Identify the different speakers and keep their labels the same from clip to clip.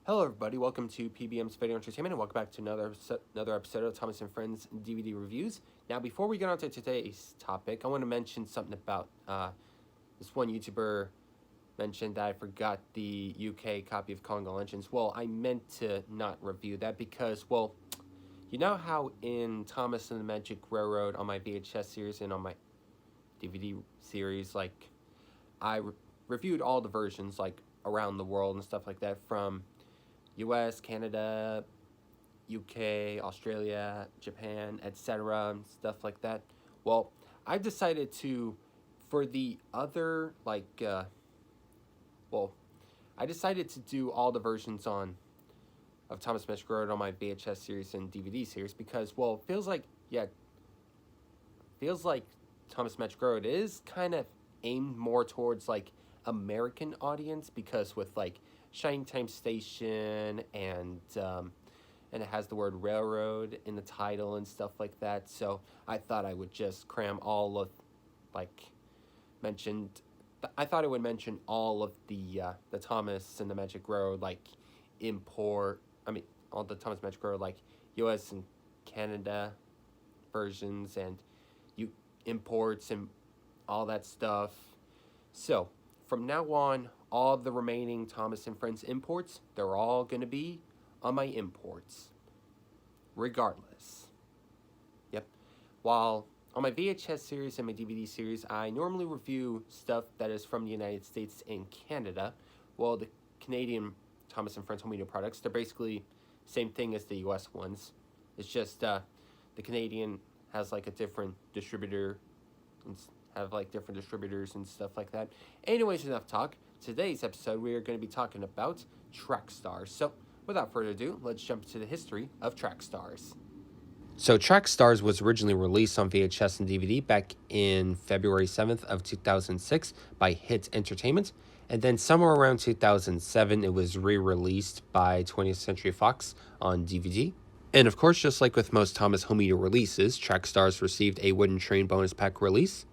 Speaker 1: Hello, everybody. Welcome to PBM's Video Entertainment, and welcome back to another episode of Thomas and Friends DVD reviews. Now, before we get on to today's topic, I want to mention something about this one YouTuber mentioned that I forgot the UK copy of Congo Legends. Well, I meant to not review that because, well, you know how in Thomas and the Magic Railroad on my VHS series and on my DVD series, like, I reviewed all the versions, like, around the world and stuff like that from US, Canada, UK, Australia, Japan, etc., stuff like that. Well, I've decided to, for the other, I decided to do all the versions of Thomas Magic Road on my VHS series and DVD series because, well, feels like Thomas Magic Road is kind of aimed more towards, like, American audience because with, like, Shining Time Station and it has the word railroad in the title and stuff like that. So I thought I would just cram all of, like, mentioned. I thought I would mention all of the Thomas and the Magic Railroad, like, all the Thomas Magic Railroad, like, U.S. and Canada versions and imports and all that stuff. So from now on, all the remaining Thomas and Friends imports, they're all going to be on my imports, regardless. Yep. While on my VHS series and my DVD series, I normally review stuff that is from the United States and Canada. Well, the Canadian Thomas and Friends home media products, they're basically same thing as the US ones. It's just the Canadian has, like, a different distributor and have, like, different distributors and stuff like that. Anyways, enough talk. Today's episode, we are going to be talking about track stars. So, without further ado, let's jump to the history of track stars. So, Track Stars was originally released on VHS and DVD back in February 7th of 2006 by Hit Entertainment. And then somewhere around 2007, it was re-released by 20th Century Fox on DVD. And of course, just like with most Thomas home media releases, Track Stars received a Wooden Train bonus pack release.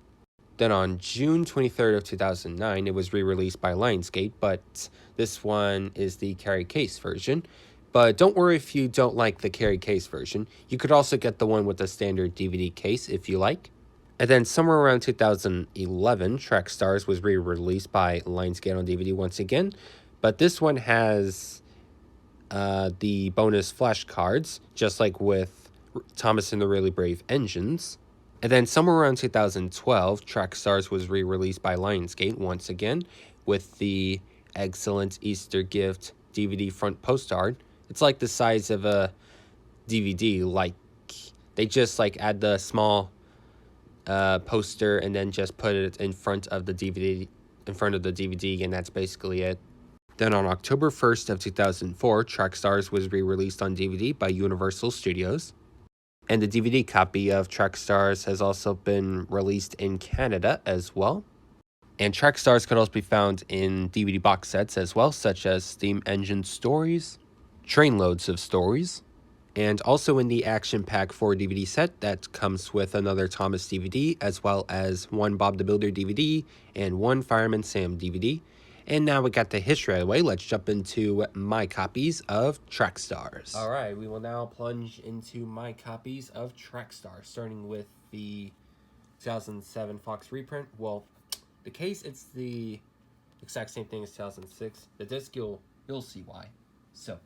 Speaker 1: Then on June 23rd of 2009, it was re-released by Lionsgate, but this one is the carry case version. But don't worry if you don't like the carry case version. You could also get the one with the standard DVD case if you like. And then somewhere around 2011, Track Stars was re-released by Lionsgate on DVD once again. But this one has the bonus flashcards, just like with Thomas and the Really Brave Engines. And then somewhere around 2012, Track Stars was re-released by Lionsgate once again with the excellent Easter gift DVD front postcard. It's like the size of a DVD. Like, they just, like, add the small poster and then just put it in front of the DVD, and that's basically it. Then on October 1st of 2004, Track Stars was re-released on DVD by Universal Studios. And the DVD copy of Track Stars has also been released in Canada as well. And Track Stars could also be found in DVD box sets as well, such as Steam Engine Stories, Trainloads of Stories, and also in the Action Pack 4 DVD set that comes with another Thomas DVD, as well as one Bob the Builder DVD and one Fireman Sam DVD. And now we got the history out of the way. Let's jump into my copies of Track Stars. All right, we will now plunge into my copies of Track Stars, starting with the 2007 Fox reprint. Well, the case, it's the exact same thing as 2006. The disc, you'll see why. So,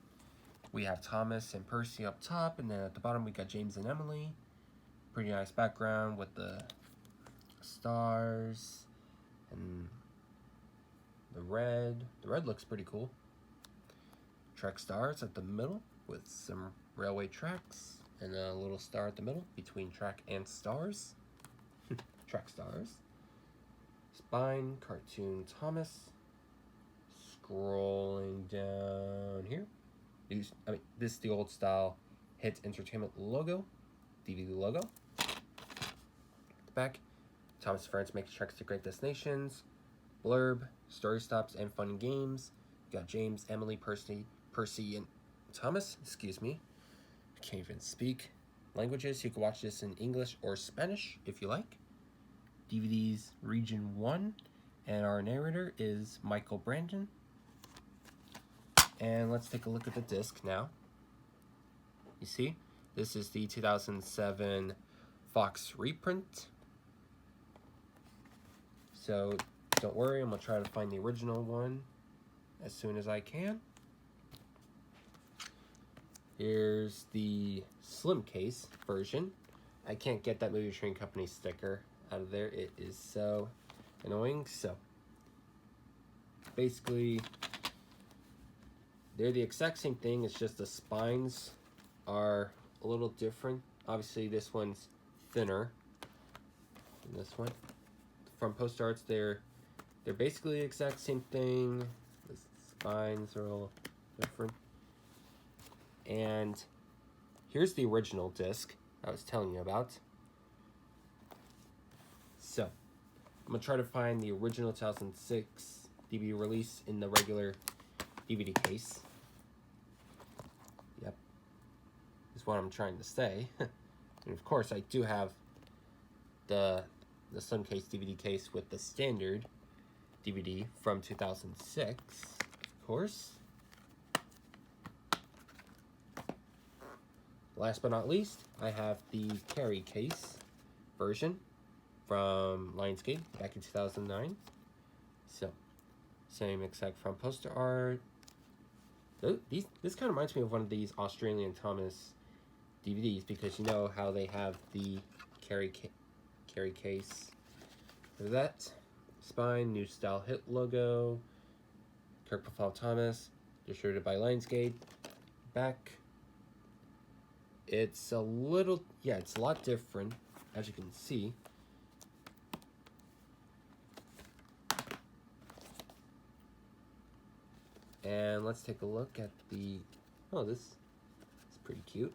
Speaker 1: we have Thomas and Percy up top, and then at the bottom we got James and Emily. Pretty nice background with the stars and the red. The red looks pretty cool. Track Stars at the middle with some railway tracks and a little star at the middle between track and stars. Track Stars. Spine, cartoon Thomas. Scrolling down here. This is the old style Hit Entertainment logo, DVD logo. The back, Thomas and Friends make treks to great destinations. Blurb, story stops, and fun games. You got James, Emily, Percy, and Thomas. Excuse me. I can't even speak languages. You can watch this in English or Spanish if you like. DVD's Region 1, and our narrator is Michael Brandon. And let's take a look at the disc now. You see, this is the 2007 Fox reprint. So don't worry, I'm gonna try to find the original one as soon as I can. Here's the slim case version. I can't get that Movie Train Company sticker out of there. It is so annoying. So basically, they're the exact same thing. It's just the spines are a little different. Obviously, this one's thinner than this one. From Post Arts, they're basically the exact same thing. The spines are a little different. And here's the original disc I was telling you about. So I'm gonna try to find the original 2006 DVD release in the regular DVD case. Yep, is what I'm trying to say. And of course, I do have the slim case DVD case with the standard DVD from 2006, of course. Last but not least, I have the carry case version from Lionsgate back in 2009. So, same exact front poster art. This kind of reminds me of one of these Australian Thomas DVDs, because you know how they have the carry case for that. Spine, new style hit logo, Kirk Profile Thomas, distributed by Lionsgate. Back. It's a little, yeah, it's a lot different, as you can see. And let's take a look at the, oh, this is pretty cute.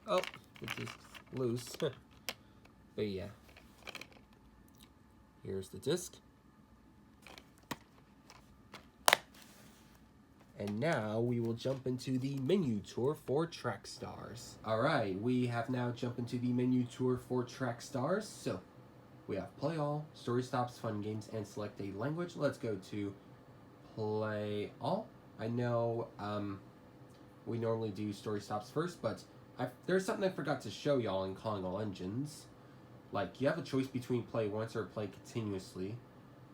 Speaker 1: Oh, it's just loose. But yeah. Here's the disc. And now we will jump into the menu tour for Track Stars. Alright, we have now jumped into the menu tour for Track Stars. So, we have Play All, Story Stops, Fun Games, and Select a Language. Let's go to Play All. I know we normally do Story Stops first, but there's something I forgot to show y'all in Calling All Engines. Like, you have a choice between play once or play continuously.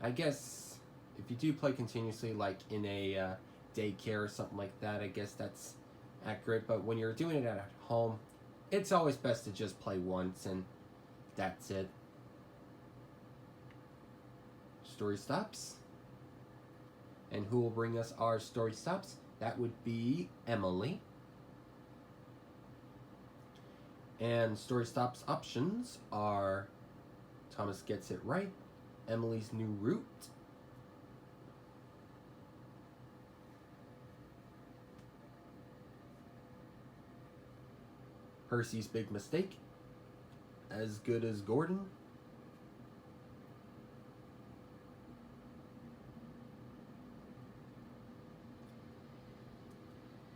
Speaker 1: I guess if you do play continuously, like in a daycare or something like that, I guess that's accurate. But when you're doing it at home, it's always best to just play once and that's it. Story Stops. And who will bring us our Story Stops? That would be Emily. And Story Stops options are Thomas Gets It Right, Emily's New Route, Percy's Big Mistake, As Good as Gordon,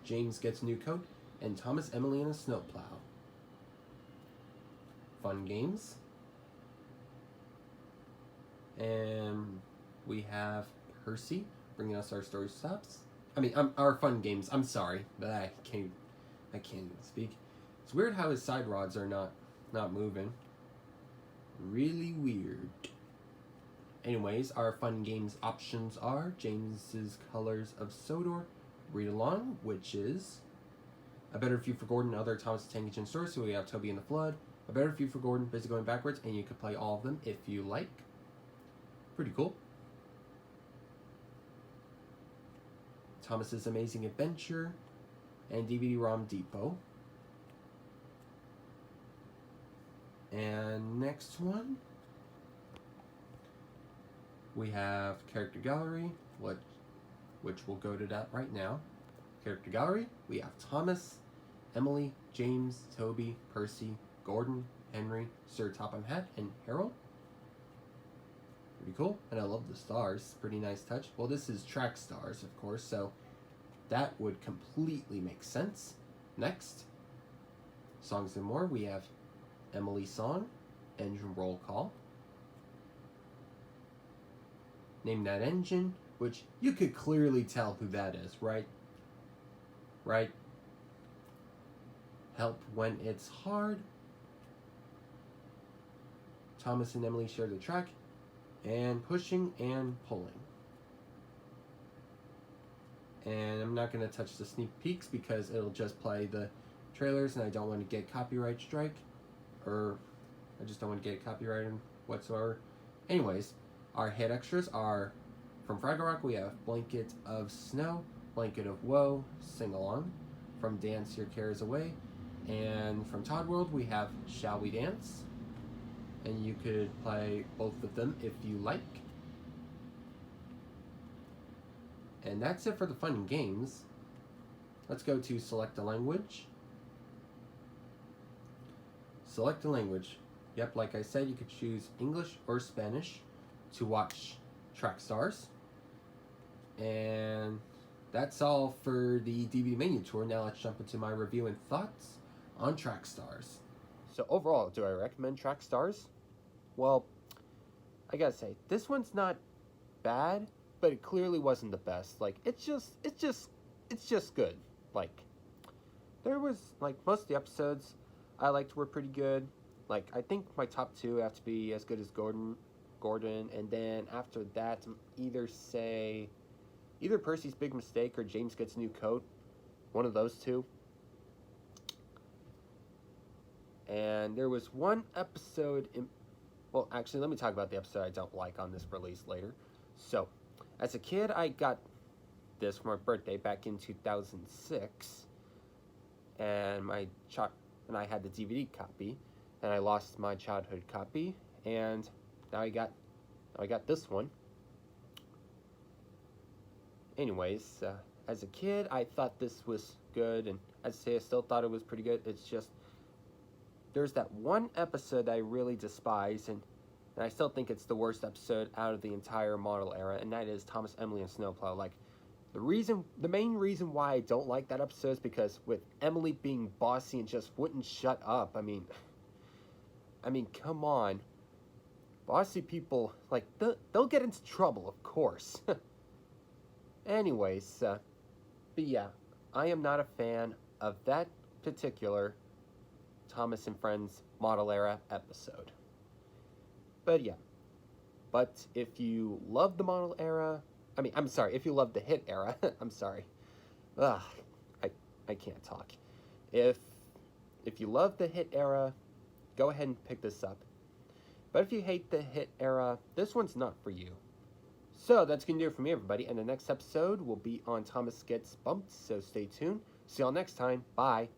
Speaker 1: James Gets New Coat, and Thomas, Emily, and a Snowplow. Fun Games. And we have Percy bringing us our Story Stops. I mean, our Fun Games. I'm sorry, but I can't even speak. It's weird how his side rods are not moving. Really weird. Anyways, our Fun Games options are James's Colors of Sodor, Read Along, which is A Better View for Gordon and other Thomas the Tank Engine stories. So we have Toby and the Flood, A Better View for Gordon, Busy Going Backwards, and you can play all of them if you like. Pretty cool. Thomas's Amazing Adventure, and DVD-ROM Depot. And next one, we have Character Gallery, which we'll go to that right now. Character Gallery, we have Thomas, Emily, James, Toby, Percy, Gordon, Henry, Sir Topham Hatt, and Harold. Pretty cool, and I love the stars. Pretty nice touch. Well, this is Track Stars, of course, so that would completely make sense. Next, Songs and More, we have Emily Song, Engine Roll Call, Name That Engine, which you could clearly tell who that is, right? Right? Help when it's hard. Thomas and Emily share the track, and pushing and pulling. And I'm not going to touch the sneak peeks because it'll just play the trailers, and I don't want to get copyright strike, or I just don't want to get copyrighted whatsoever. Anyways, our hit extras are from Fraggle Rock. We have Blanket of Snow, Blanket of Woe, Sing Along. From Dance Your Cares Away, and from Todd World we have Shall We Dance, and you could play both of them if you like. And that's it for the fun and games. Let's go to select a language. Select a language. Yep, like I said, you could choose English or Spanish to watch Track Stars. And that's all for the DVD Mania Tour. Now let's jump into my review and thoughts on Track Stars. So overall, do I recommend Track Stars? Well, I gotta say, this one's not bad, but it clearly wasn't the best. Like, it's just good. Like, there was, like, most of the episodes I liked were pretty good. Like, I think my top two have to be as good as Gordon, and then after that, either Percy's Big Mistake or James Gets a New Coat. One of those two. And there was one episode well, actually, let me talk about the episode I don't like on this release later. So, as a kid, I got this for my birthday back in 2006. And I had the DVD copy. And I lost my childhood copy. And now I got this one. Anyways, as a kid, I thought this was good, and I'd say I still thought it was pretty good. It's just, there's that one episode I really despise, and I still think it's the worst episode out of the entire model era, and that is Thomas, Emily, and Snowplow. Like, the main reason why I don't like that episode is because with Emily being bossy and just wouldn't shut up. I mean, come on. Bossy people, like, they'll get into trouble, of course. Anyways, but yeah, I am not a fan of that particular Thomas and Friends model era episode. But yeah, but if you love the model era, if you love the hit era, I'm sorry. I can't talk. If you love the hit era, go ahead and pick this up. But if you hate the hit era, this one's not for you. So that's going to do it for me, everybody. And the next episode will be on Thomas Gets Bumped, so stay tuned. See y'all next time. Bye.